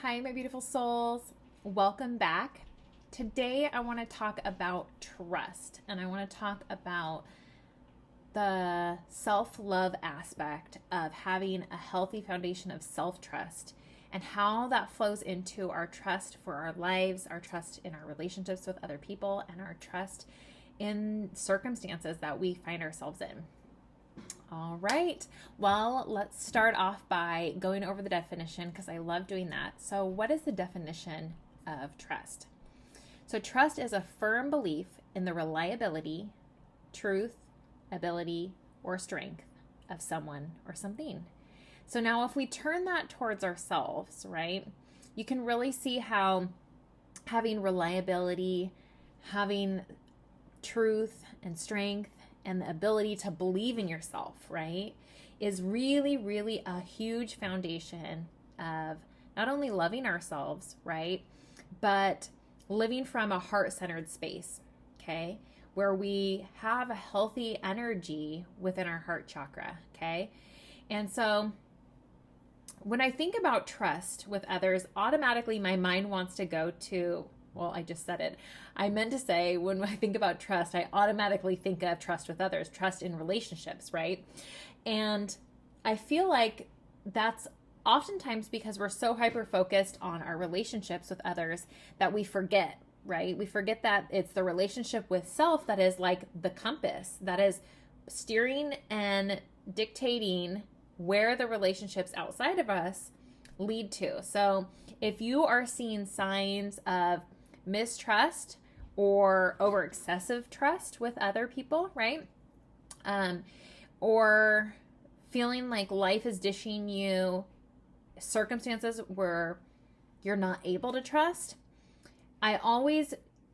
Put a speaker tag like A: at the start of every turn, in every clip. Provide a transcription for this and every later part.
A: Hi, my beautiful souls. Welcome back. Today, I want to talk about trust and I want to talk about the self love aspect of having a healthy foundation of self trust and how that flows into our trust for our lives, our trust in our relationships with other people, and our trust in circumstances that we find ourselves in. All right. Well, let's start off by going over the definition because I love doing that. So, what is the definition of trust? So, trust is a firm belief in the reliability, truth, ability, or strength of someone or something. So, now if we turn that towards ourselves, right, you can really see how having reliability, having truth and strength, and the ability to believe in yourself, right, is really, really a huge foundation of not only loving ourselves, right, but living from a heart-centered space, okay, where we have a healthy energy within our heart chakra, okay? And so when I think about trust with others, automatically my mind wants to go to, well, I just said it. I meant to say when I think about trust, I automatically think of trust with others, trust in relationships, right? And I feel like that's oftentimes because we're so hyper focused on our relationships with others that we forget, right? We forget that it's the relationship with self that is like the compass that is steering and dictating where the relationships outside of us lead to. So if you are seeing signs of mistrust or over excessive trust with other people, right? Or feeling like life is dishing you circumstances where you're not able to trust, I always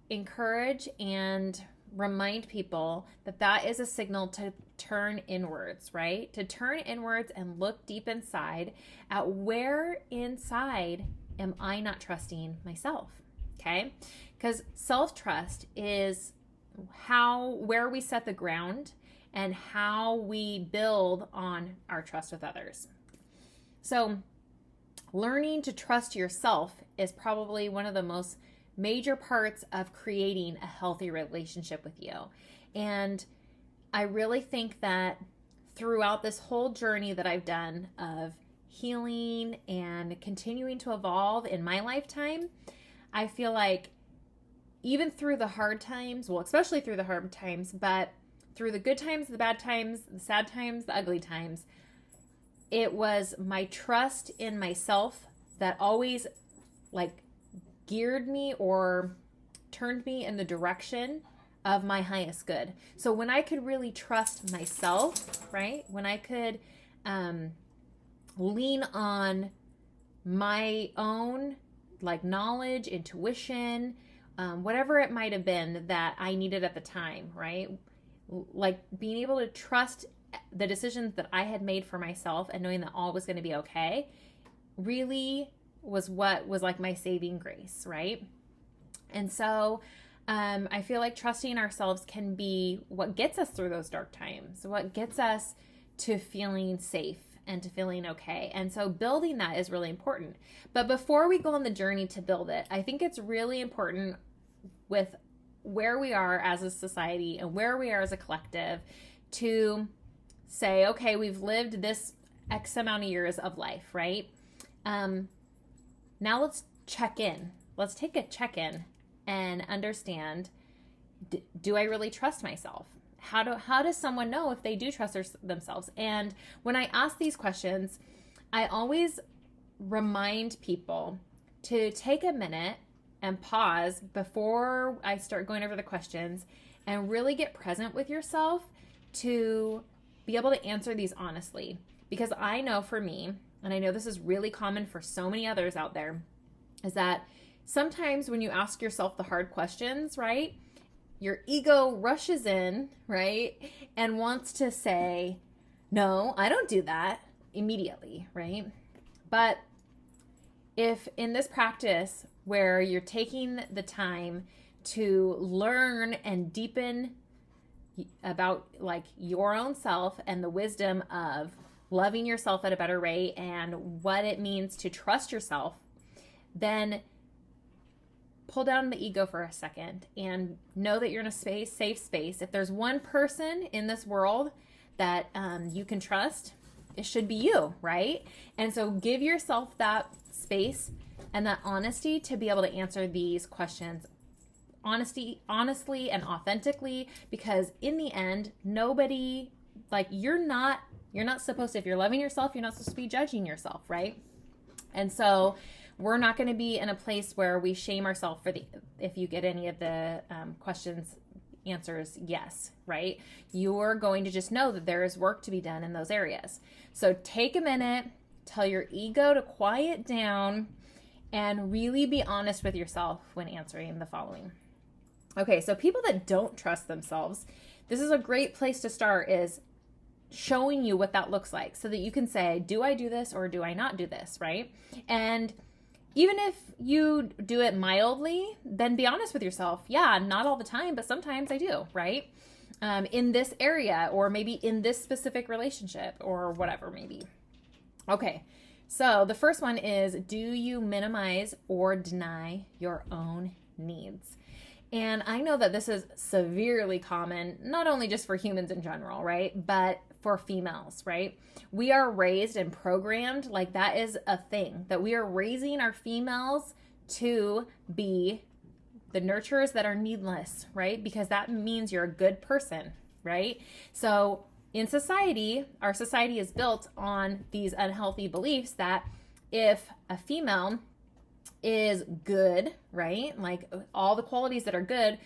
A: encourage and remind people that that is a signal to turn inwards, right? To turn inwards and look deep inside at where inside am I not trusting myself, okay? Because self-trust is where we set the ground and how we build on our trust with others. So learning to trust yourself is probably one of the most major parts of creating a healthy relationship with you. And I really think that throughout this whole journey that I've done of healing and continuing to evolve in my lifetime, I feel like even through the hard times, well, especially through the hard times, but through the good times, the bad times, the sad times, the ugly times, it was my trust in myself that always like geared me or turned me in the direction of my highest good. So when I could really trust myself, right? When I could lean on my own like knowledge, intuition, whatever it might have been that I needed at the time, right? Like being able to trust the decisions that I had made for myself and knowing that all was going to be okay really was what was like my saving grace, right? And so I feel like trusting ourselves can be what gets us through those dark times, what gets us to feeling safe and to feeling okay. And so building that is really important. But before we go on the journey to build it, I think it's really important with where we are as a society and where we are as a collective to say, okay, we've lived this X amount of years of life, right? Now let's check in. Let's take a check-in and understand, do I really trust myself? How does someone know if they do trust themselves? And when I ask these questions, I always remind people to take a minute and pause before I start going over the questions and really get present with yourself to be able to answer these honestly. Because I know for me, and I know this is really common for so many others out there, is that sometimes when you ask yourself the hard questions, right, your ego rushes in, right, and wants to say, no, I don't do that immediately, right? But if in this practice where you're taking the time to learn and deepen about like your own self and the wisdom of loving yourself at a better rate and what it means to trust yourself, then pull down the ego for a second and know that you're in a safe space. If there's one person in this world that you can trust, it should be you, right? And so give yourself that space and that honesty to be able to answer these questions honestly and authentically, because in the end, nobody, like, you're not supposed to, if you're loving yourself, you're not supposed to be judging yourself, right? And so we're not going to be in a place where we shame ourselves if you get any of the questions, answers yes, right? You're going to just know that there is work to be done in those areas. So take a minute, tell your ego to quiet down, and really be honest with yourself when answering the following. Okay, so people that don't trust themselves, this is a great place to start, is showing you what that looks like so that you can say, do I do this or do I not do this, right? And even if you do it mildly, then be honest with yourself. Yeah, not all the time, but sometimes I do, right? In this area, or maybe in this specific relationship, or whatever maybe. Okay, so the first one is, do you minimize or deny your own needs? And I know that this is severely common, not only just for humans in general, right? But for females, right? We are raised and programmed, like that is a thing, that we are raising our females to be the nurturers that are needless, right? Because that means you're a good person, right? So in society, our society is built on these unhealthy beliefs that if a female is good, right? Like all the qualities that are good,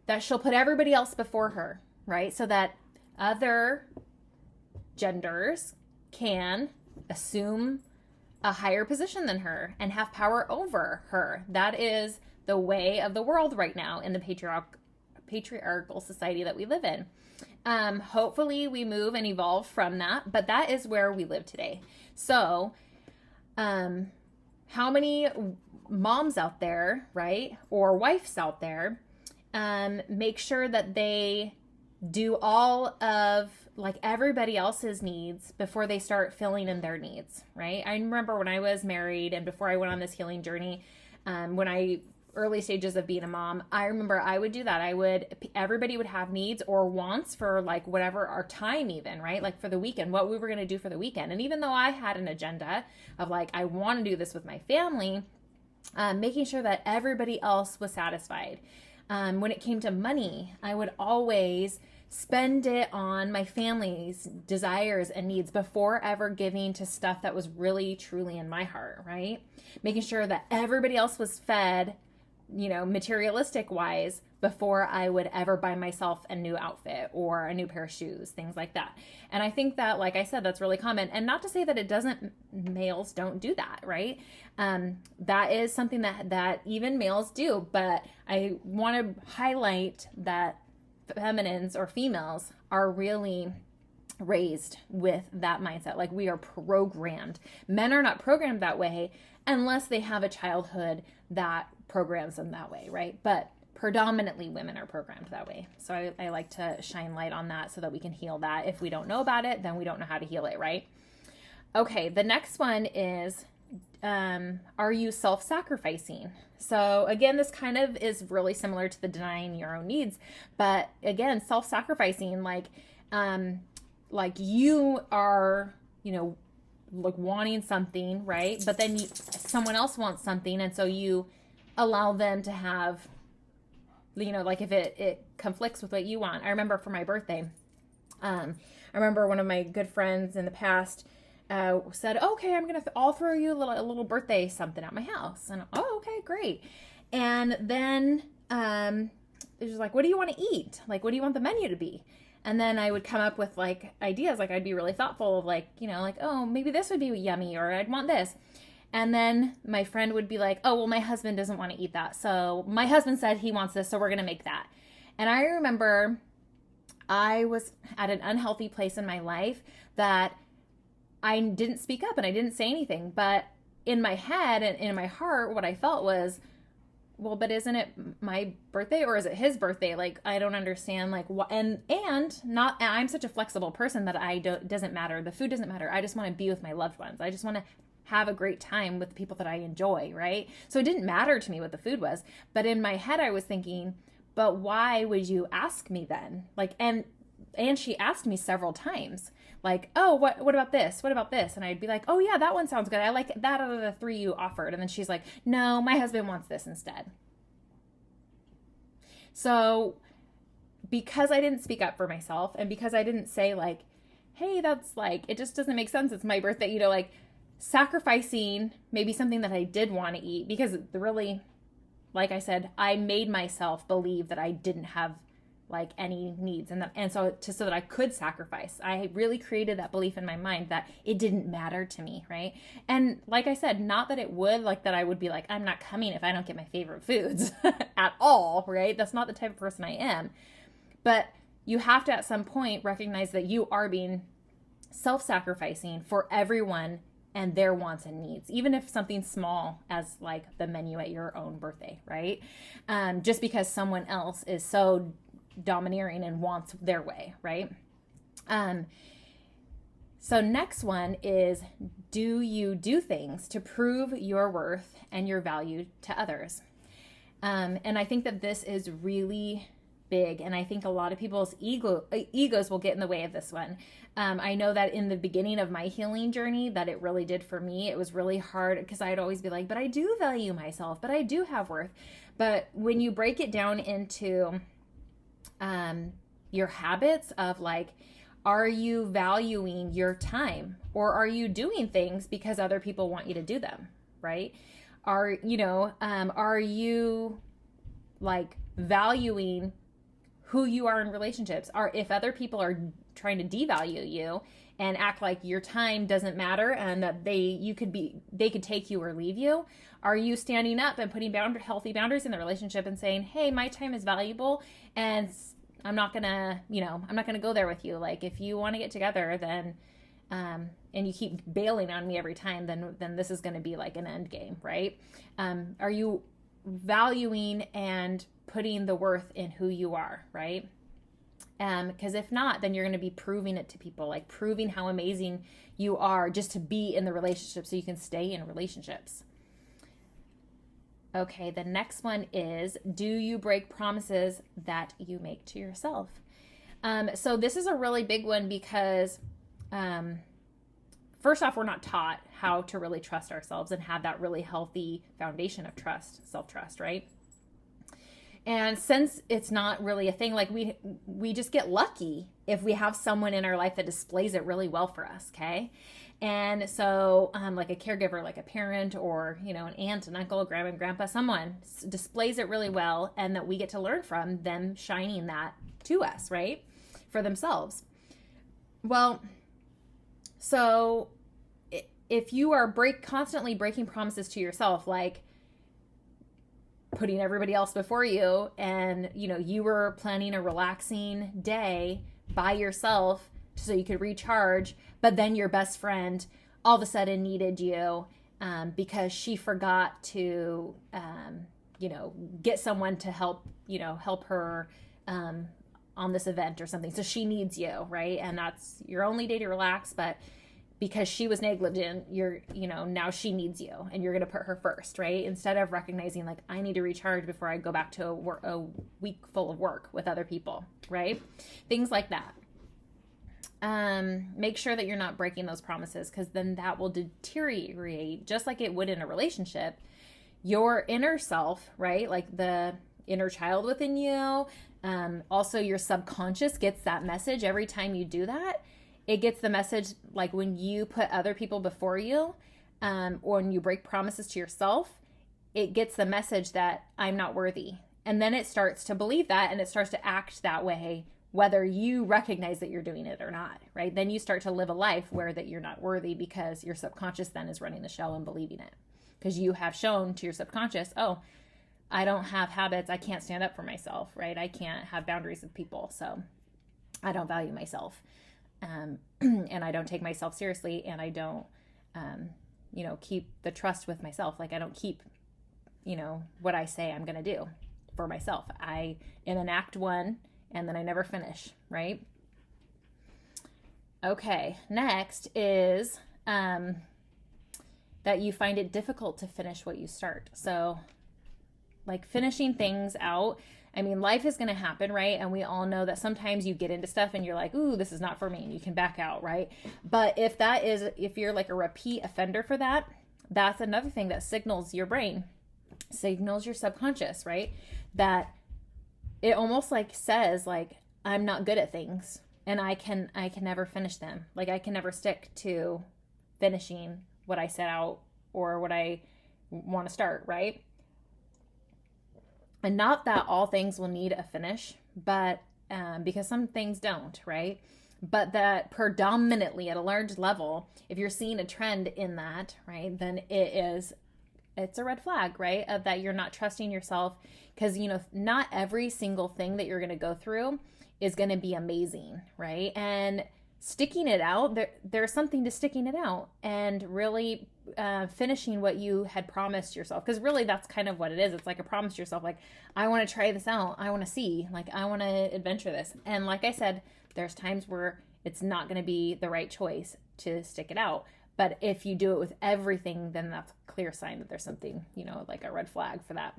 A: that she'll put everybody else before her, right? So that other genders can assume a higher position than her and have power over her. That is the way of the world right now in the patriarchal society that we live in. Hopefully we move and evolve from that, but that is where we live today. So, how many moms out there, right, or wives out there, make sure that they do all of like everybody else's needs before they start filling in their needs, right? I remember when I was married and before I went on this healing journey, early stages of being a mom, I remember I would do that. Everybody would have needs or wants for like whatever our time even, right? Like for the weekend, what we were going to do for the weekend. And even though I had an agenda of like, I want to do this with my family, making sure that everybody else was satisfied. When it came to money, I would always spend it on my family's desires and needs before ever giving to stuff that was really, truly in my heart, right? Making sure that everybody else was fed, materialistic wise, before I would ever buy myself a new outfit or a new pair of shoes, things like that. And I think that, like I said, that's really common. And not to say that males don't do that, right? That is something that even males do. But I want to highlight that feminines or females are really raised with that mindset. Like we are programmed. Men are not programmed that way unless they have a childhood that programs them that way, right? But predominantly women are programmed that way. So I like to shine light on that so that we can heal that. If we don't know about it, then we don't know how to heal it, right? Okay, the next one is, are you self-sacrificing? So again, this kind of is really similar to the denying your own needs, but again, self-sacrificing, like you are, like wanting something, right? But then someone else wants something, and so you allow them to have, like if it conflicts with what you want. I remember for my birthday, I remember one of my good friends in the past said, okay, I'll throw you a little birthday something at my house. And okay, great. And then it was like, what do you want to eat? Like, what do you want the menu to be? And then I would come up with like ideas. Like I'd be really thoughtful of like, oh, maybe this would be yummy, or I'd want this. And then my friend would be like, oh, well, my husband doesn't want to eat that. So my husband said he wants this, so we're going to make that. And I remember I was at an unhealthy place in my life that I didn't speak up and I didn't say anything. But in my head and in my heart, what I felt was, well, but isn't it my birthday or is it his birthday? Like, I don't understand. Like, what? And I'm such a flexible person that doesn't matter. The food doesn't matter. I just want to be with my loved ones. I just want to have a great time with the people that I enjoy, right? So it didn't matter to me what the food was. But in my head, I was thinking, but why would you ask me then? Like, and she asked me several times, like, oh, what about this? What about this? And I'd be like, oh yeah, that one sounds good. I like that out of the 3 you offered. And then she's like, no, my husband wants this instead. So because I didn't speak up for myself, and because I didn't say like, hey, that's like, it just doesn't make sense. It's my birthday, like sacrificing maybe something that I did want to eat, because really, like I said, I made myself believe that I didn't have like any needs, and so that I could sacrifice. I really created that belief in my mind that it didn't matter to me, right? And like I said, not that it would, like that I would be like, I'm not coming if I don't get my favorite foods at all, right? That's not the type of person I am. But you have to at some point recognize that you are being self-sacrificing for everyone and their wants and needs, even if something small as like the menu at your own birthday, right? Just because someone else is so domineering and wants their way, right? So next one is, do you do things to prove your worth and your value to others? And I think that this is really big, and I think a lot of people's egos will get in the way of this one. I know that in the beginning of my healing journey that it really did for me. It was really hard because I'd always be like, but I do value myself, but I do have worth. But when you break it down into your habits of like, are you valuing your time, or are you doing things because other people want you to do them, right? Are you like valuing who you are in relationships? Or if other people are trying to devalue you and act like your time doesn't matter and that they could take you or leave you, are you standing up and putting healthy boundaries in the relationship and saying, hey, my time is valuable, and I'm not gonna go there with you. Like, if you want to get together, then and you keep bailing on me every time, then this is going to be like an end game, right? Are you valuing and putting the worth in who you are, right? Because if not, then you're going to be proving it to people, like proving how amazing you are just to be in the relationship so you can stay in relationships. Okay, the next one is, do you break promises that you make to yourself? So this is a really big one because first off, we're not taught how to really trust ourselves and have that really healthy foundation of trust, self-trust, right? And since it's not really a thing, like we just get lucky if we have someone in our life that displays it really well for us, okay? And so like a caregiver, like a parent, or, an aunt, an uncle, grandma and grandpa, someone displays it really well, and that we get to learn from them shining that to us, right? For themselves. Well, so if you are constantly breaking promises to yourself, like putting everybody else before you, and you were planning a relaxing day by yourself so you could recharge, but then your best friend all of a sudden needed you because she forgot to get someone to help her on this event or something, so she needs you, right? And that's your only day to relax, but because she was negligent, now she needs you, and you're going to put her first, right? Instead of recognizing, like, I need to recharge before I go back to a week full of work with other people, right? Things like that. Make sure that you're not breaking those promises, because then that will deteriorate, just like it would in a relationship, your inner self, right? Like the inner child within you. Also, your subconscious gets that message every time you do that. It gets the message, like when you put other people before you, or when you break promises to yourself, it gets the message that I'm not worthy. And then it starts to believe that, and it starts to act that way, whether you recognize that you're doing it or not, right? Then you start to live a life where that you're not worthy, because your subconscious then is running the show and believing it. Because you have shown to your subconscious, oh, I don't have habits. I can't stand up for myself, right? I can't have boundaries with people. So I don't value myself. And I don't take myself seriously, and I don't, keep the trust with myself. Like, I don't keep, what I say I'm going to do for myself. I am in act one, and then I never finish, right? Okay. Next is, that you find it difficult to finish what you start. So like finishing things out, I mean, life is going to happen, right? And we all know that sometimes you get into stuff and you're like, ooh, this is not for me, and you can back out, right? But if you're like a repeat offender for that, that's another thing that signals your brain, signals your subconscious, right? That it almost like says like, I'm not good at things and I can never finish them. Like I can never stick to finishing what I set out or what I want to start, right? And not that all things will need a finish, but because some things don't, right? But that predominantly at a large level, if you're seeing a trend in that, right, then it's a red flag, right? Of that you're not trusting yourself, because, not every single thing that you're going to go through is going to be amazing, right? And sticking it out, there's something to sticking it out and really finishing what you had promised yourself. Because really that's kind of what it is. It's like a promise to yourself, like, I want to try this out. I want to see, like, I want to adventure this. And like I said, there's times where it's not going to be the right choice to stick it out. But if you do it with everything, then that's a clear sign that there's something, like a red flag for that.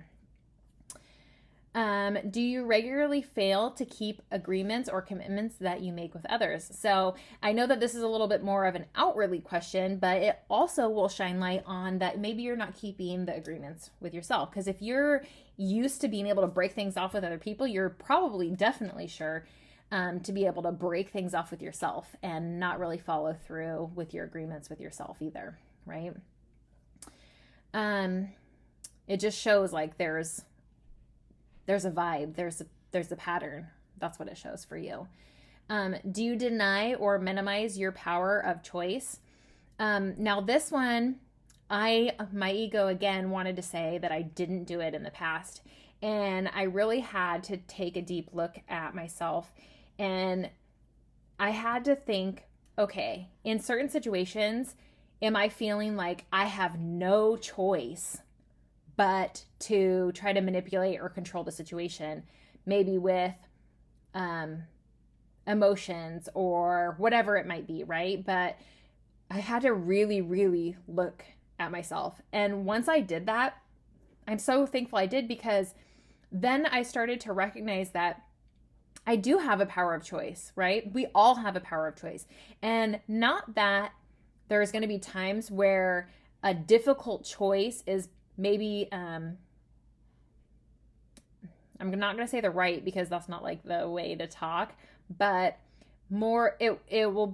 A: Do you regularly fail to keep agreements or commitments that you make with others? So I know that this is a little bit more of an outwardly question, but it also will shine light on that maybe you're not keeping the agreements with yourself. Because if you're used to being able to break things off with other people, you're probably definitely sure to be able to break things off with yourself and not really follow through with your agreements with yourself either, right? It just shows like there's a vibe, there's a pattern. That's what it shows for you. Do you deny or minimize your power of choice? Now this one, my ego again wanted to say that I didn't do it in the past. And I really had to take a deep look at myself. And I had to think, okay, in certain situations, am I feeling like I have no choice but to try to manipulate or control the situation, maybe with emotions or whatever it might be, right? But I had to really, really look at myself. And once I did that, I'm so thankful I did, because then I started to recognize that I do have a power of choice, right? We all have a power of choice. And not that there's going to be times where a difficult choice is maybe, I'm not going to say the right, because that's not like the way to talk, but more, it'll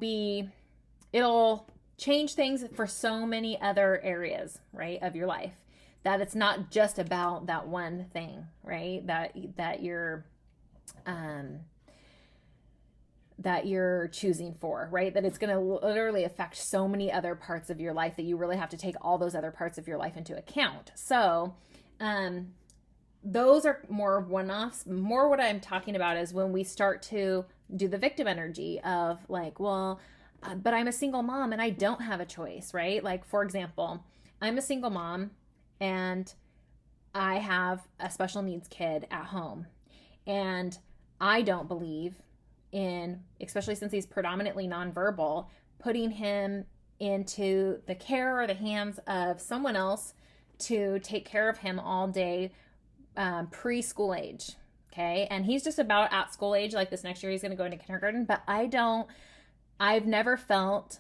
A: change things for so many other areas, right, of your life, that it's not just about that one thing, right, that you're choosing for, right? That it's going to literally affect so many other parts of your life that you really have to take all those other parts of your life into account. So, those are more one-offs. More what I'm talking about is when we start to do the victim energy of like, well, but I'm a single mom and I don't have a choice, right? Like, for example, I'm a single mom and I have a special needs kid at home, and I don't believe in, especially since he's predominantly nonverbal, putting him into the care or the hands of someone else to take care of him all day, preschool age. Okay. And he's just about at school age. Like this next year, he's going to go into kindergarten, but I've never felt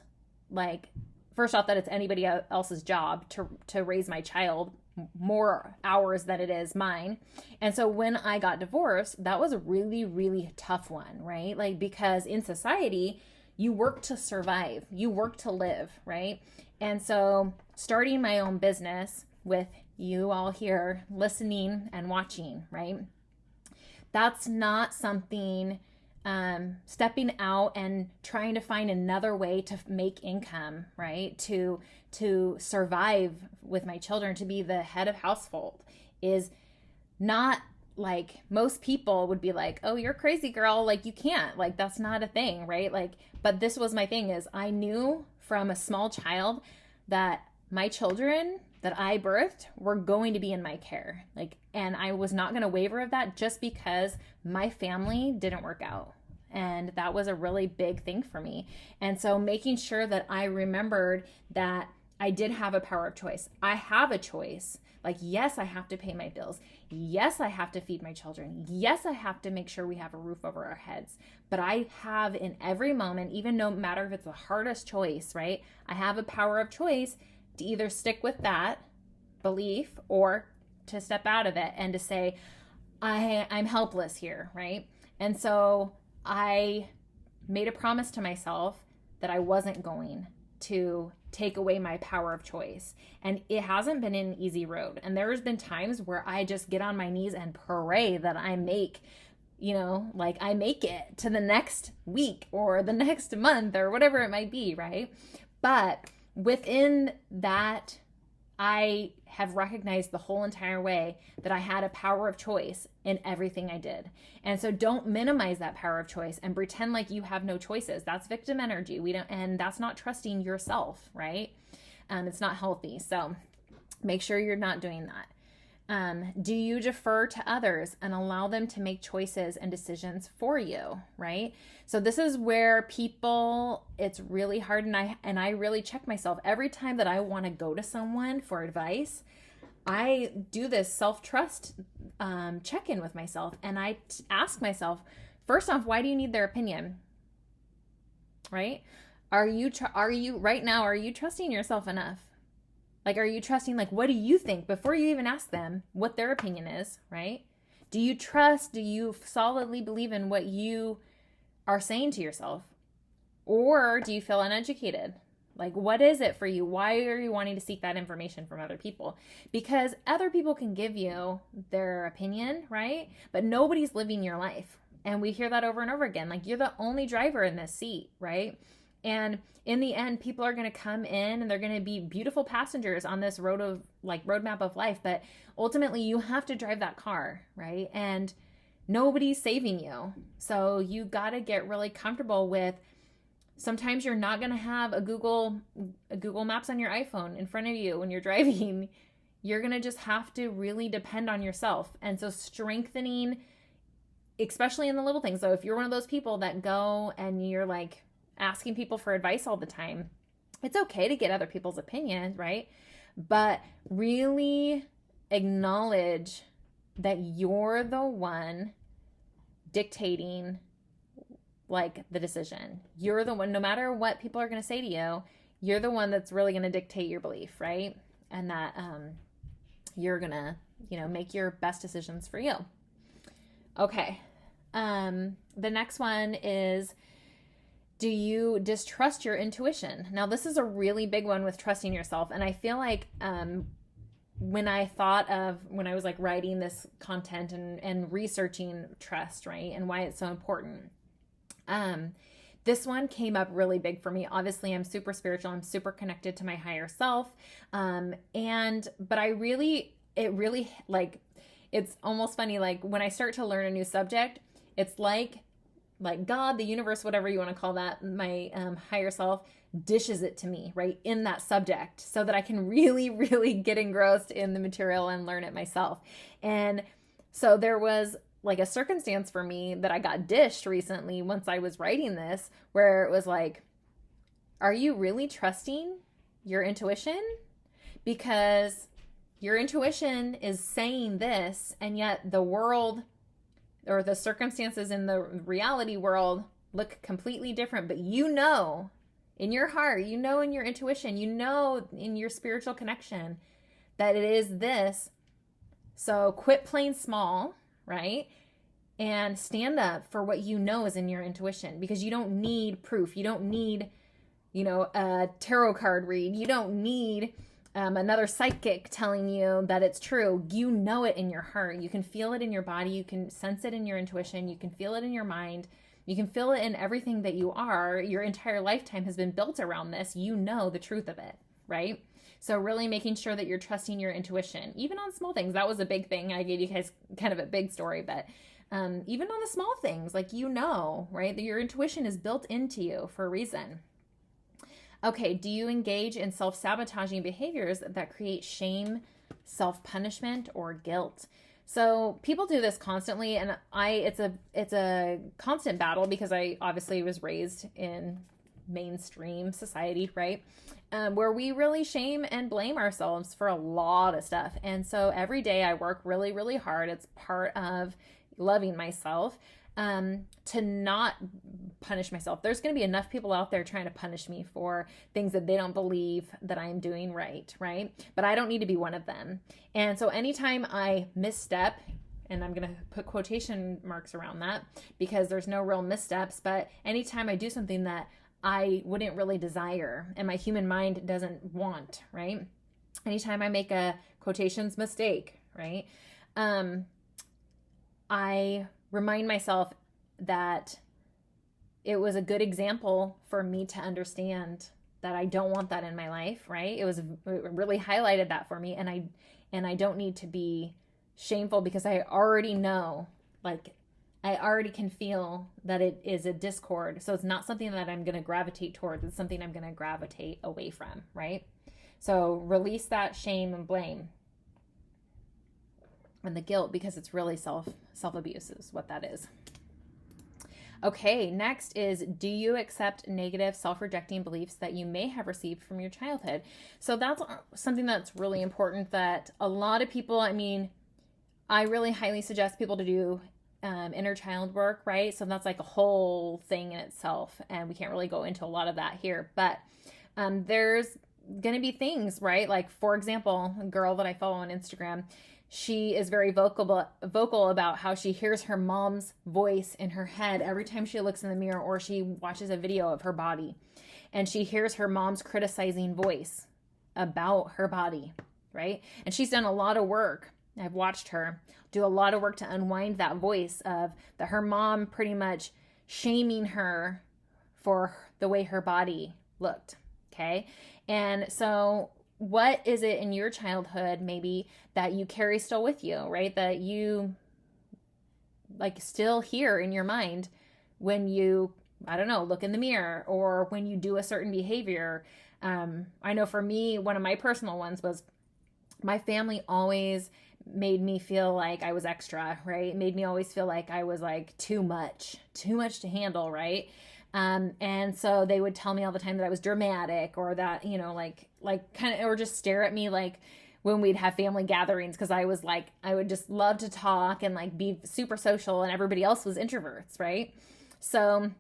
A: like, first off, that it's anybody else's job to raise my child more hours than it is mine. And so when I got divorced, that was a really, really tough one, right? Like, because in society, you work to survive, you work to live, right? And so starting my own business with you all here listening and watching, right? That's not something, stepping out and trying to find another way to make income, right? To survive with my children, to be the head of household, is not like most people would be like, oh, you're crazy, girl. Like, you can't, like, that's not a thing, right? Like, but this was my thing, is I knew from a small child that my children that I birthed were going to be in my care. Like, and I was not going to waver of that just because my family didn't work out. And that was a really big thing for me. And so making sure that I remembered that I did have a power of choice. I have a choice. Like, yes, I have to pay my bills. Yes, I have to feed my children. Yes, I have to make sure we have a roof over our heads. But I have in every moment, even no matter if it's the hardest choice, right? I have a power of choice to either stick with that belief or to step out of it and to say, I'm helpless here, right? And so I made a promise to myself that I wasn't going to take away my power of choice. And it hasn't been an easy road. And there's been times where I just get on my knees and pray that I make, like I make it to the next week or the next month or whatever it might be, right? But within that, I have recognized the whole entire way that I had a power of choice in everything I did. And so don't minimize that power of choice and pretend like you have no choices. That's victim energy. And that's not trusting yourself, right? It's not healthy. So make sure you're not doing that. Do you defer to others and allow them to make choices and decisions for you, right? So this is where it's really hard, and I really check myself every time that I want to go to someone for advice. I do this self-trust check-in with myself, and I ask myself, first off, why do you need their opinion, right? Are you right now, are you trusting yourself enough? Like, are you trusting, like, what do you think before you even ask them what their opinion is, right? Do you solidly believe in what you are saying to yourself? Or do you feel uneducated? Like, what is it for you? Why are you wanting to seek that information from other people? Because other people can give you their opinion, right? But nobody's living your life. And we hear that over and over again. Like, you're the only driver in this seat, right? And in the end, people are going to come in and they're going to be beautiful passengers on this roadmap of life. But ultimately, you have to drive that car, right? And nobody's saving you. So you got to get really comfortable with, sometimes you're not going to have a Google Maps on your iPhone in front of you when you're driving. You're going to just have to really depend on yourself. And so strengthening, especially in the little things. So if you're one of those people that go and you're like asking people for advice all the time, it's okay to get other people's opinions, right? But really acknowledge that you're the one dictating like the decision. You're the one, no matter what people are going to say to you, you're the one that's really going to dictate your belief, right? And that you're going to, make your best decisions for you. Okay. The next one is, do you distrust your intuition? Now, this is a really big one with trusting yourself. And I feel like when I was like writing this content and researching trust, right, and why it's so important, this one came up really big for me. Obviously, I'm super spiritual. I'm super connected to my higher self. But it really like, it's almost funny. Like when I start to learn a new subject, it's like God, the universe, whatever you want to call that, my higher self dishes it to me right in that subject so that I can really, really get engrossed in the material and learn it myself. And so there was like a circumstance for me that I got dished recently once I was writing this, where it was like, are you really trusting your intuition? Because your intuition is saying this, and yet the world or the circumstances in the reality world look completely different. But in your heart, in your intuition, in your spiritual connection that it is this. So quit playing small, right? And stand up for what is in your intuition, because you don't need proof. You don't need, a tarot card read. You don't need another psychic telling you that it's true. You know it in your heart. You can feel it in your body. You can sense it in your intuition. You can feel it in your mind. You can feel it in everything that you are. Your entire lifetime has been built around this. You know the truth of it, right? So really making sure that you're trusting your intuition, even on small things. That was a big thing. I gave you guys kind of a big story, but even on the small things, like, right? That your intuition is built into you for a reason. Okay, do you engage in self-sabotaging behaviors that create shame, self-punishment, or guilt? So people do this constantly, and it's a constant battle, because I obviously was raised in mainstream society, right? Where we really shame and blame ourselves for a lot of stuff. And so every day I work really, really hard. It's part of loving myself, to not punish myself. There's going to be enough people out there trying to punish me for things that they don't believe that I am doing right, right? But I don't need to be one of them. And so anytime I misstep, and I'm going to put quotation marks around that because there's no real missteps, but anytime I do something that I wouldn't really desire and my human mind doesn't want, right? Anytime I make a quotations mistake, right? I remind myself that it was a good example for me to understand that I don't want that in my life, right? It really highlighted that for me, and I don't need to be shameful because I already know, like, I already can feel that it is a discord. So it's not something that I'm going to gravitate towards. It's something I'm going to gravitate away from, right? So release that shame and blame and the guilt, because it's really self-abuse is what that is. Okay, next is, do you accept negative self-rejecting beliefs that you may have received from your childhood? So that's something that's really important, that a lot of people, I mean, I really highly suggest people to do inner child work, right? So that's like a whole thing in itself, and we can't really go into a lot of that here, but there's going to be things, right? Like, for example, a girl that I follow on Instagram, she is very vocal about how she hears her mom's voice in her head every time she looks in the mirror or she watches a video of her body. And she hears her mom's criticizing voice about her body, right? And she's done a lot of work. I've watched her do a lot of work to unwind that voice of her mom pretty much shaming her for the way her body looked, okay? And so what is it in your childhood maybe that you carry still with you, right? That you like still hear in your mind when you, I don't know, look in the mirror or when you do a certain behavior. I know for me, one of my personal ones was my family always made me feel like I was extra, right? It made me always feel like I was like too much to handle, right? And so they would tell me all the time that I was dramatic, or that, you know, like kind of, or just stare at me like when we'd have family gatherings, because I was like, I would just love to talk and like be super social, and everybody else was introverts, right? So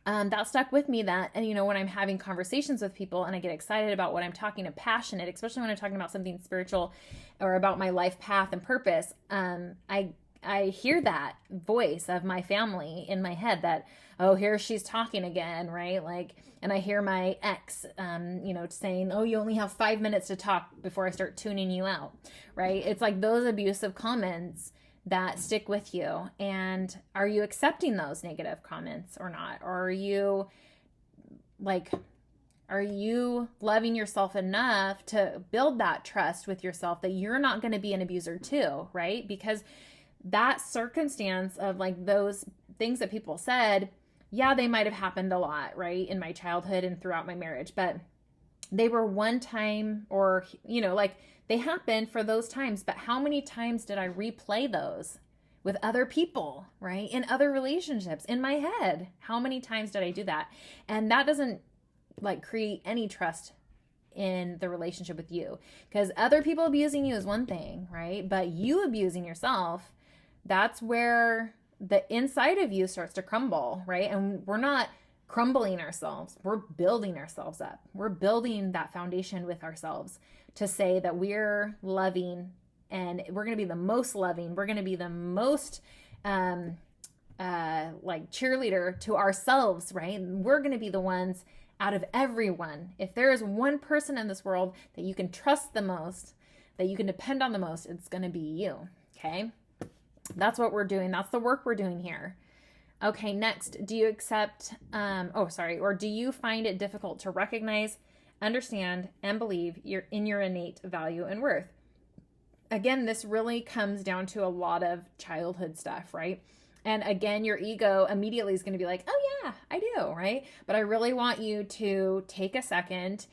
A: that stuck with me, that, and you know, when I'm having conversations with people and I get excited about what I'm talking, and passionate, especially when I'm talking about something spiritual or about my life path and purpose, I hear that voice of my family in my head that, oh, here she's talking again, right? Like, and I hear my ex, you know, saying, oh, you only have 5 minutes to talk before I start tuning you out, right? It's like those abusive comments that stick with you. And are you accepting those negative comments or not? Or are you loving yourself enough to build that trust with yourself that you're not going to be an abuser too, right? Because that circumstance of like those things that people said, yeah, they might have happened a lot, right, in my childhood and throughout my marriage, but they were one time, or, you know, like they happened for those times, but how many times did I replay those with other people, right, in other relationships in my head? How many times did I do that? And that doesn't like create any trust in the relationship with you, because other people abusing you is one thing, right? But you abusing yourself, that's where the inside of you starts to crumble, right? And we're not crumbling ourselves. We're building ourselves up. We're building that foundation with ourselves to say that we're loving, and we're going to be the most loving. We're going to be the most like cheerleader to ourselves, right? We're going to be the ones out of everyone. If there is one person in this world that you can trust the most, that you can depend on the most, it's going to be you, okay? That's what we're doing. That's the work we're doing here. Okay, next, do you accept, or do you find it difficult to recognize, understand, and believe your innate value and worth? Again, this really comes down to a lot of childhood stuff, right? And again, your ego immediately is going to be like, oh yeah, I do, right? But I really want you to take a second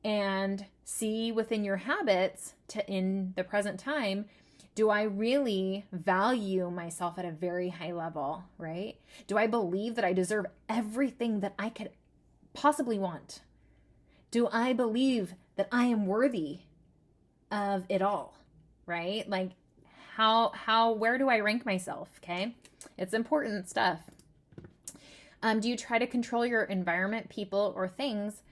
A: and see within your habits in the present time, do I really value myself at a very high level, right? Do I believe that I deserve everything that I could possibly want? Do I believe that I am worthy of it all? Right? Like where do I rank myself? Okay. It's important stuff. Do you try to control your environment, people, or things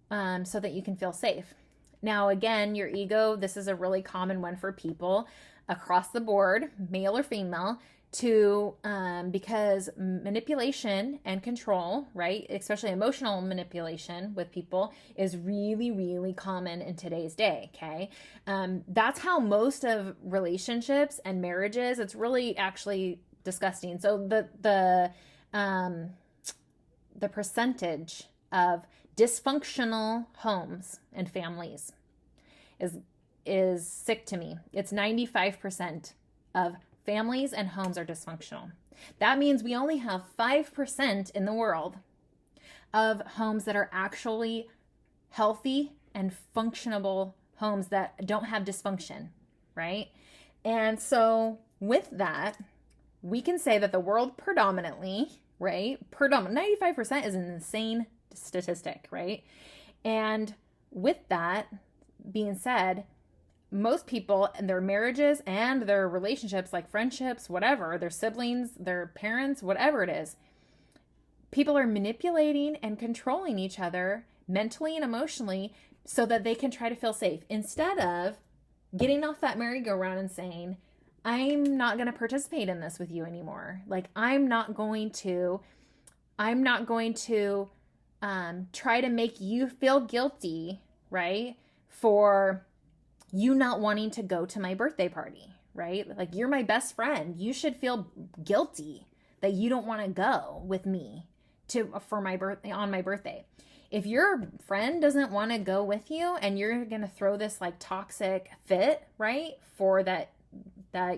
A: so that you can feel safe? Now, again, your ego, this is a really common one for people across the board, male or female, because manipulation and control, right, especially emotional manipulation with people, is really, really common in today's day. Okay, that's how most of relationships and marriages. It's really actually disgusting. So the percentage of dysfunctional homes and families is sick to me. It's 95% of families and homes are dysfunctional. That means we only have 5% in the world of homes that are actually healthy and functionable homes that don't have dysfunction, right? And so with that, we can say that the world predominantly, right? 95% is an insane statistic, right? And with that being said, most people and their marriages and their relationships, like friendships, whatever, their siblings, their parents, whatever it is, people are manipulating and controlling each other mentally and emotionally so that they can try to feel safe instead of getting off that merry-go-round and saying, I'm not going to participate in this with you anymore. Like, I'm not going to try to make you feel guilty, right? For you not wanting to go to my birthday party, right? Like, you're my best friend. You should feel guilty that you don't want to go with me on my birthday. If your friend doesn't want to go with you and you're going to throw this like toxic fit, right? For that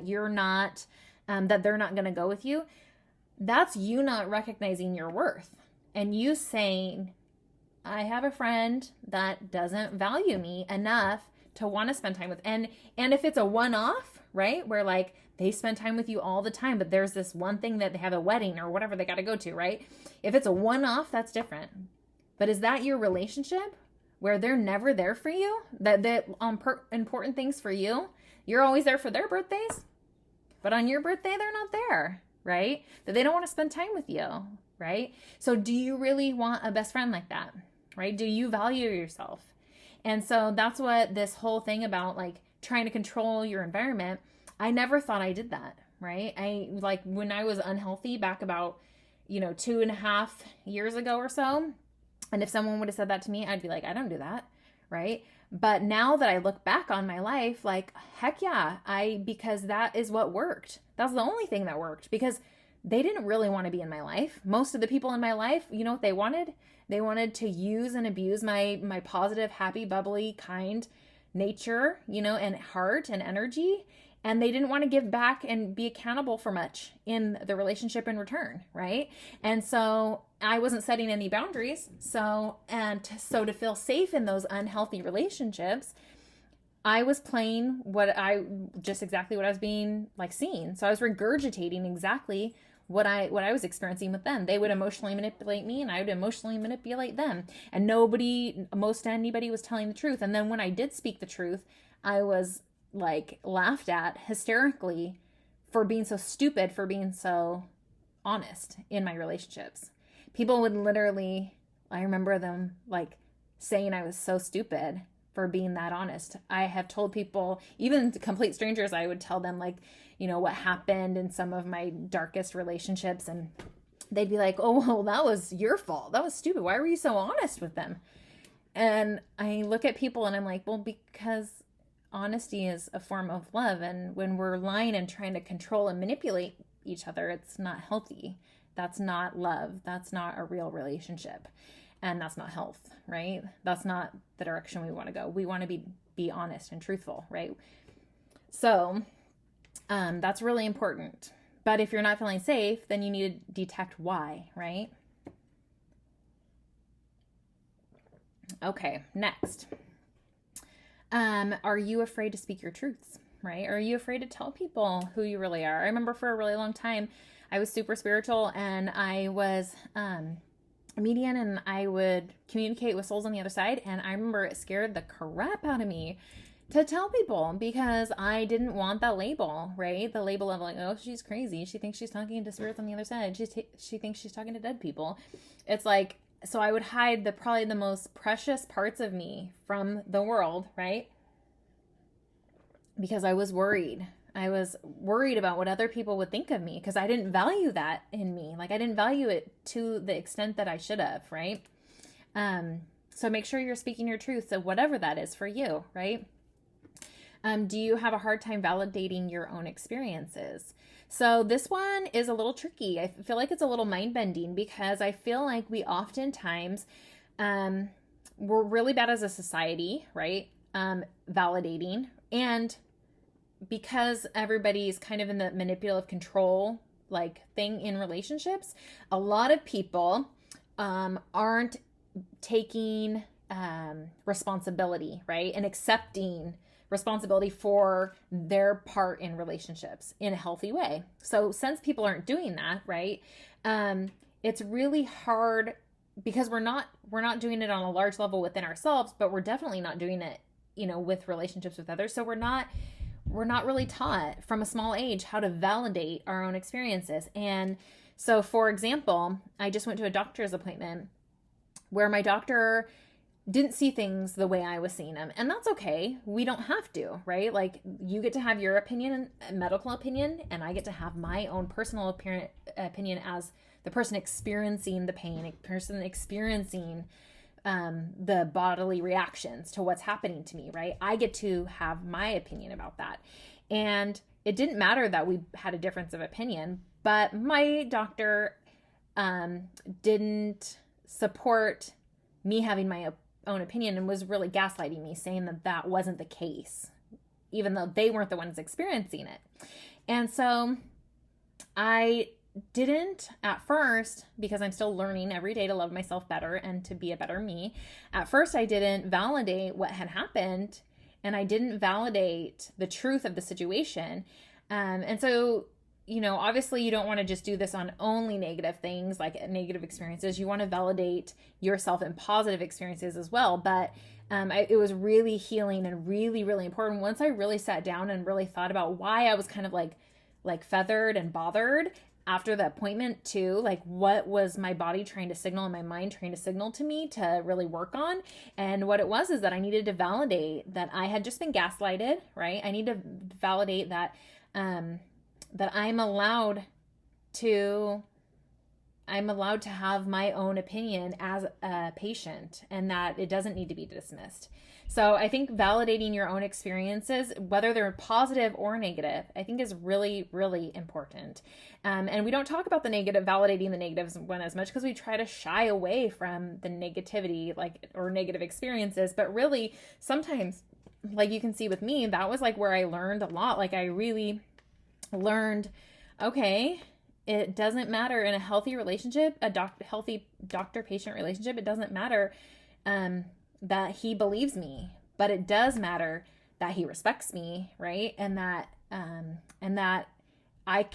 A: you're not, that they're not going to go with you. That's you not recognizing your worth and you saying, I have a friend that doesn't value me enough to want to spend time with. And if it's a one-off, right? Where like they spend time with you all the time, but there's this one thing that they have a wedding or whatever they got to go to, right? If it's a one-off, that's different. But is that your relationship where they're never there for you? That important things for you, you're always there for their birthdays, but on your birthday, they're not there, right? That they don't want to spend time with you, right? So do you really want a best friend like that, right? Do you value yourself? And so that's what this whole thing about like trying to control your environment, I never thought I did that, right? I like when I was unhealthy back about, 2.5 years ago or so. And if someone would have said that to me, I'd be like, I don't do that, right? But now that I look back on my life, like, heck yeah, because that is what worked. That's the only thing that worked because they didn't really want to be in my life. Most of the people in my life, you know what they wanted? They wanted to use and abuse my positive, happy, bubbly, kind nature, and heart and energy. And they didn't want to give back and be accountable for much in the relationship in return, right? And so I wasn't setting any boundaries. So to feel safe in those unhealthy relationships, I was playing exactly what I was being like seen. So I was regurgitating exactly what I was experiencing with them. They would emotionally manipulate me and I would emotionally manipulate them. And most anybody was telling the truth. And then when I did speak the truth, I was like laughed at hysterically for being so stupid, for being so honest in my relationships. People would literally, I remember them like saying I was so stupid for being that honest. I have told people, even to complete strangers, I would tell them like, what happened in some of my darkest relationships. And they'd be like, oh, well, that was your fault. That was stupid. Why were you so honest with them? And I look at people and I'm like, well, because honesty is a form of love. And when we're lying and trying to control and manipulate each other, it's not healthy. That's not love. That's not a real relationship. And that's not health, right? That's not the direction we want to go. We want to be honest and truthful, right? So that's really important. But if you're not feeling safe, then you need to detect why, right? Okay, next. Are you afraid to speak your truths, right? Are you afraid to tell people who you really are? I remember for a really long time, I was super spiritual and I was median and I would communicate with souls on the other side. And I remember it scared the crap out of me to tell people because I didn't want that label, right? The label of like, oh, she's crazy. She thinks she's talking to spirits on the other side. She thinks she's talking to dead people. It's like, so I would hide probably the most precious parts of me from the world, right? Because I was worried. I was worried about what other people would think of me because I didn't value that in me. Like I didn't value it to the extent that I should have, right? So make sure you're speaking your truth. So whatever that is for you, right? Do you have a hard time validating your own experiences? So this one is a little tricky. I feel like it's a little mind bending because I feel like we oftentimes, we're really bad as a society, right? Validating. And because everybody's kind of in the manipulative control like thing in relationships, a lot of people aren't taking responsibility, right? And accepting responsibility for their part in relationships in a healthy way. So since people aren't doing that, right, it's really hard because we're not doing it on a large level within ourselves, but we're definitely not doing it, with relationships with others. So we're not really taught from a small age how to validate our own experiences. And so, for example, I just went to a doctor's appointment where my doctor didn't see things the way I was seeing them. And that's okay. We don't have to, right? Like you get to have your opinion, medical opinion, and I get to have my own personal opinion as the person experiencing the pain, a person experiencing the bodily reactions to what's happening to me, right? I get to have my opinion about that. And it didn't matter that we had a difference of opinion, but my doctor didn't support me having my own opinion and was really gaslighting me, saying that wasn't the case, even though they weren't the ones experiencing it. And so I didn't at first, because I'm still learning every day to love myself better and to be a better me. At first, I didn't validate what had happened and I didn't validate the truth of the situation. And so, obviously you don't want to just do this on only negative things like negative experiences. You want to validate yourself in positive experiences as well. But it was really healing and really, really important. Once I really sat down and really thought about why I was kind of like feathered and bothered after the appointment too, like what was my body trying to signal and my mind trying to signal to me to really work on. And what it was is that I needed to validate that I had just been gaslighted, right? I need to validate that that I'm allowed to have my own opinion as a patient and that it doesn't need to be dismissed. So I think validating your own experiences, whether they're positive or negative, I think is really, really important. And we don't talk about validating the negatives one as much because we try to shy away from the negativity, or negative experiences. But really, sometimes, like you can see with me, that was like where I learned a lot. Like I really learned, okay, it doesn't matter in a healthy relationship, healthy doctor-patient relationship. It doesn't matter that he believes me, but it does matter that he respects me, right? And that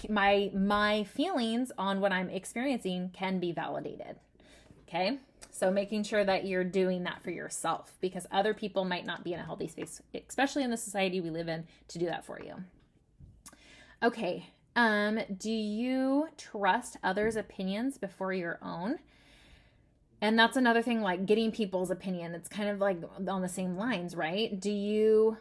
A: my feelings on what I'm experiencing can be validated. Okay, so making sure that you're doing that for yourself because other people might not be in a healthy space, especially in the society we live in, to do that for you. Okay. Do you trust others' opinions before your own? And that's another thing, like getting people's opinion. It's kind of like on the same lines, right? Do you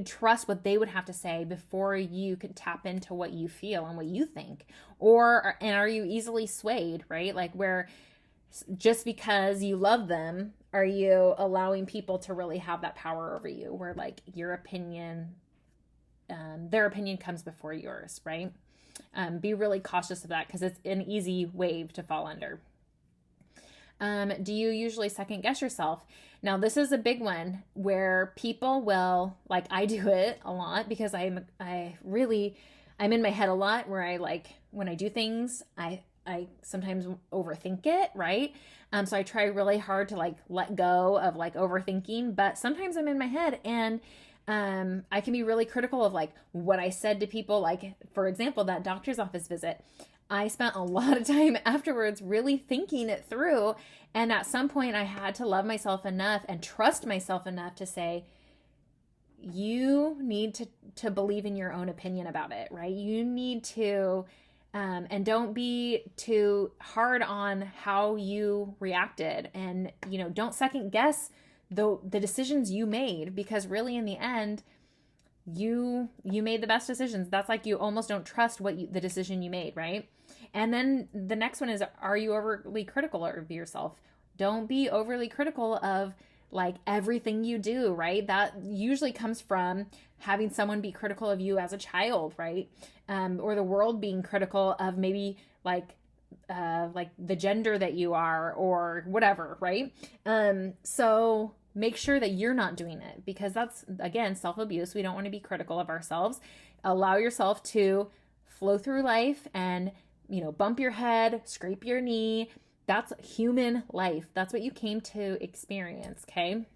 A: trust what they would have to say before you could tap into what you feel and what you think? And are you easily swayed, right? Like where just because you love them, are you allowing people to really have that power over you where like your opinion, their opinion comes before yours, right? Be really cautious of that because it's an easy wave to fall under. Do you usually second guess yourself? Now, this is a big one where people will, like I do it a lot because I'm in my head a lot where when I do things, I sometimes overthink it, right? So I try really hard to let go of overthinking, but sometimes I'm in my head and I can be really critical of like what I said to people. Like, for example, that doctor's office visit. I spent a lot of time afterwards really thinking it through. And at some point, I had to love myself enough and trust myself enough to say, you need to believe in your own opinion about it, right? You need to, and don't be too hard on how you reacted. And, don't second guess the decisions you made, because really in the end, you made the best decisions. That's like, you almost don't trust the decision you made, right? And then the next one is, are you overly critical of yourself? Don't be overly critical of like everything you do, right? That usually comes from having someone be critical of you as a child, right? Or the world being critical of maybe like the gender that you are or whatever, right? So make sure that you're not doing it, because that's, again, self-abuse. We don't want to be critical of ourselves. Allow yourself to flow through life and, bump your head, scrape your knee. That's human life. That's what you came to experience, okay?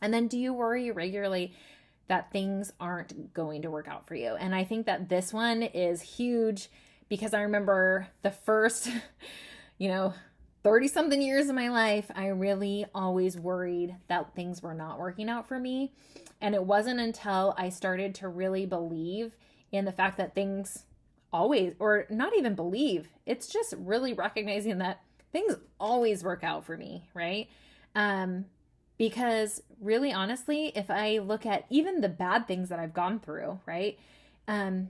A: And then, do you worry regularly that things aren't going to work out for you? And I think that this one is huge, because I remember the first, 30-something years of my life, I really always worried that things were not working out for me. And it wasn't until I started to really believe in the fact that things always, or not even believe, it's just really recognizing that things always work out for me, right? Because really, honestly, if I look at even the bad things that I've gone through, right? A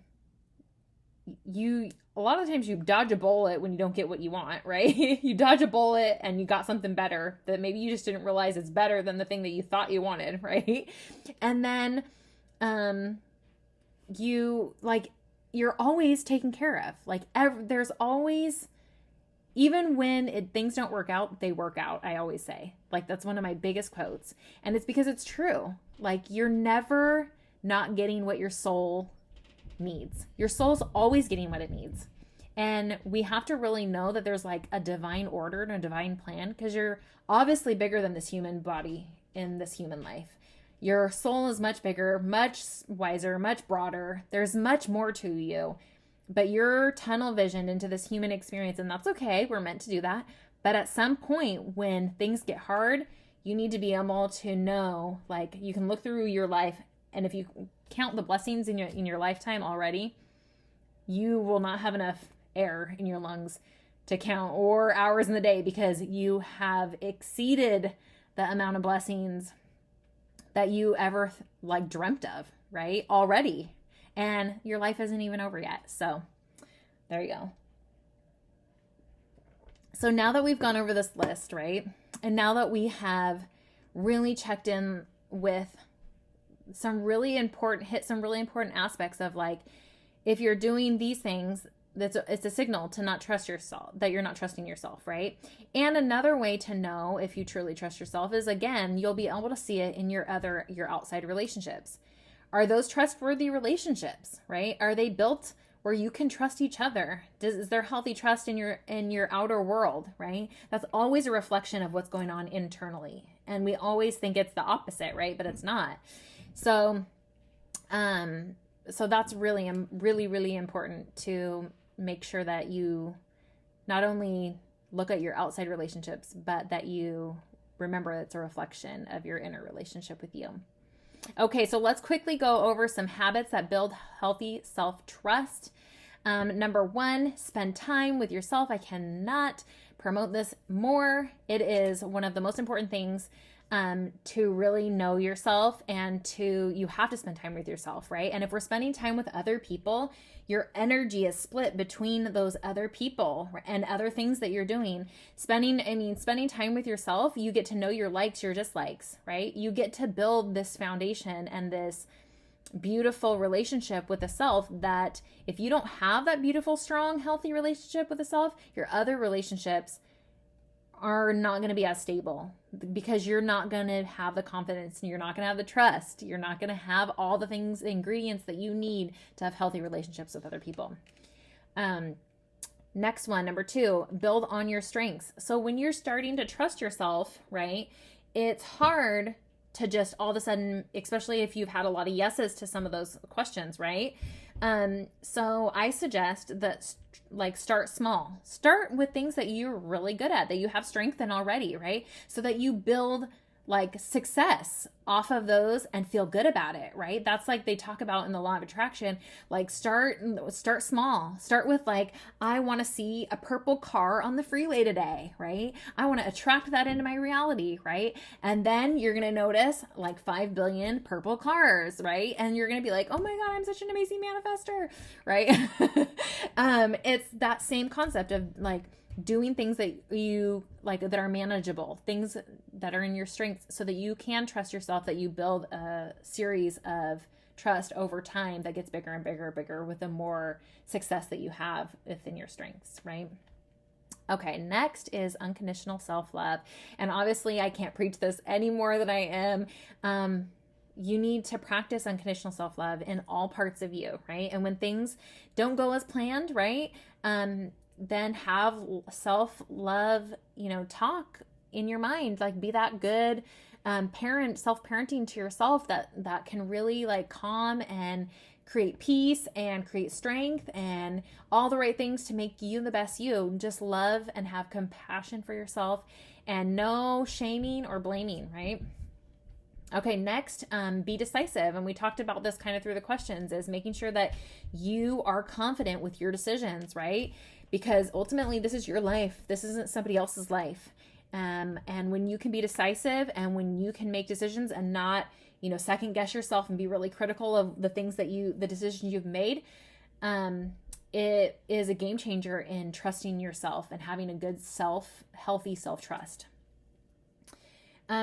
A: lot of times you dodge a bullet when you don't get what you want, right? You dodge a bullet and you got something better that maybe you just didn't realize it's better than the thing that you thought you wanted, right? And then you're always taken care of. Like there's always, even when things don't work out, they work out, I always say. Like, that's one of my biggest quotes. And it's because it's true. Like, you're never not getting what your soul needs. Your soul's always getting what it needs. And we have to really know that there's like a divine order and a divine plan, because you're obviously bigger than this human body in this human life. Your soul is much bigger, much wiser, much broader. There's much more to you. But you're tunnel visioned into this human experience, and that's okay. We're meant to do that. But at some point when things get hard, you need to be able to know, like, you can look through your life, and if you count the blessings in your lifetime already, you will not have enough air in your lungs to count, or hours in the day, because you have exceeded the amount of blessings that you ever dreamt of, right? Already. And your life isn't even over yet. So there you go. So now that we've gone over this list, right? And now that we have really checked in with hit some really important aspects of, like, if you're doing these things, it's a signal to not trust yourself, that you're not trusting yourself, right? And another way to know if you truly trust yourself is, again, you'll be able to see it in your outside relationships. Are those trustworthy relationships, right? Are they built where you can trust each other? Is there healthy trust in your outer world, right? That's always a reflection of what's going on internally. And we always think it's the opposite, right? But it's not. So that's really, really, really important to make sure that you not only look at your outside relationships, but that you remember it's a reflection of your inner relationship with you. Okay, so let's quickly go over some habits that build healthy self-trust. Number 1, spend time with yourself. I cannot promote this more. It is one of the most important things to really know yourself, and you have to spend time with yourself, right? And if we're spending time with other people, your energy is split between those other people and other things that you're doing. Spending time with yourself, you get to know your likes, your dislikes, right? You get to build this foundation and this beautiful relationship with the self, that if you don't have that beautiful, strong, healthy relationship with the self, your other relationships are not going to be as stable, because you're not going to have the confidence, and you're not going to have the trust. You're not going to have all the things, ingredients that you need to have healthy relationships with other people. Next one, number 2, build on your strengths. So when you're starting to trust yourself, right, it's hard to just all of a sudden, especially if you've had a lot of yeses to some of those questions, right? So I suggest that like start small. Start with things that you're really good at, that you have strength in already, right? So that you build like success off of those and feel good about it, right? That's like they talk about in the law of attraction, like start small. Start with like, I want to see a purple car on the freeway today, right? I want to attract that into my reality, right? And then you're going to notice like 5 billion purple cars, right? And you're going to be like, oh my God, I'm such an amazing manifester, right? It's that same concept of like, doing things that you like that are manageable, things that are in your strengths, so that you can trust yourself, that you build a series of trust over time that gets bigger and bigger and bigger with the more success that you have within your strengths, right? Okay, next is unconditional self-love. And obviously I can't preach this any more than I am. You need to practice unconditional self-love in all parts of you, right? And when things don't go as planned, right? Then have self-love, talk in your mind, like be that good self-parenting to yourself that can really like calm and create peace and create strength and all the right things to make you the best you. Just love and have compassion for yourself and no shaming or blaming, right? Okay, next, be decisive. And we talked about this kind of through the questions, is making sure that you are confident with your decisions, right? Because ultimately this is your life. This isn't somebody else's life. And when you can be decisive and when you can make decisions and not, second guess yourself and be really critical of the decisions you've made, it is a game changer in trusting yourself and having a good healthy self-trust.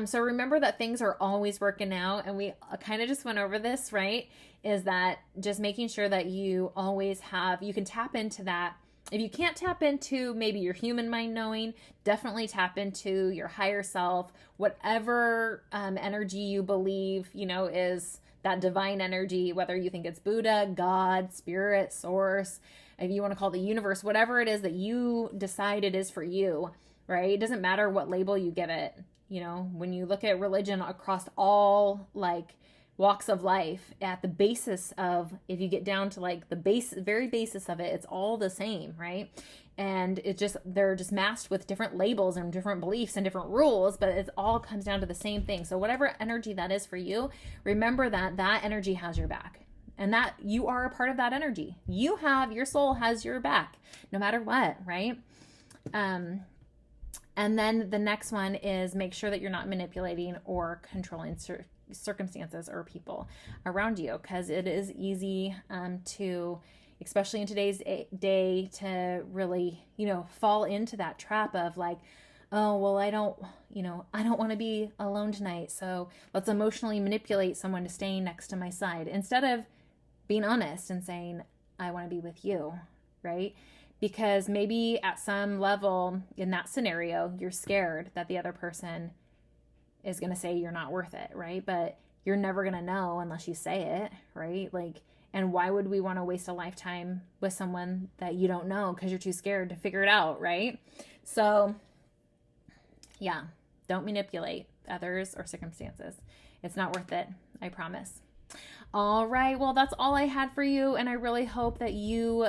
A: So remember that things are always working out, and we kind of just went over this, right? Is that just making sure that you always you can tap into that. If you can't tap into maybe your human mind knowing, definitely tap into your higher self, whatever energy you believe, is that divine energy, whether you think it's Buddha, God, spirit, source, if you want to call it the universe, whatever it is that you decide it is for you, right? It doesn't matter what label you give it. When you look at religion across all like walks of life, at the basis of, if you get down to like the very basis of it, it's all the same, right? And they're just masked with different labels and different beliefs and different rules, but it all comes down to the same thing. So whatever energy that is for you, remember that energy has your back and that you are a part of that energy. Your soul has your back no matter what, right? And then the next one is make sure that you're not manipulating or controlling circumstances or people around you, because it is easy to, especially in today's day, to really, fall into that trap of like, oh, well, I don't want to be alone tonight, so let's emotionally manipulate someone to staying next to my side, instead of being honest and saying, I want to be with you, right? Because maybe at some level in that scenario, you're scared that the other person is going to say you're not worth it, right? But you're never going to know unless you say it, right? Like, and why would we want to waste a lifetime with someone that you don't know because you're too scared to figure it out, right? So, yeah, don't manipulate others or circumstances. It's not worth it, I promise. All right, well, that's all I had for you, and I really hope that you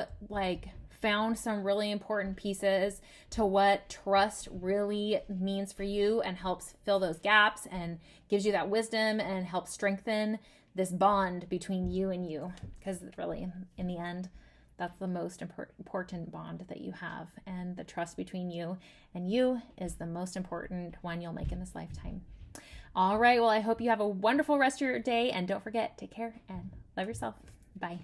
A: found some really important pieces to what trust really means for you and helps fill those gaps and gives you that wisdom and helps strengthen this bond between you and you. Because really, in the end, that's the most important bond that you have. And the trust between you and you is the most important one you'll make in this lifetime. All right, well, I hope you have a wonderful rest of your day. And don't forget, take care and love yourself. Bye.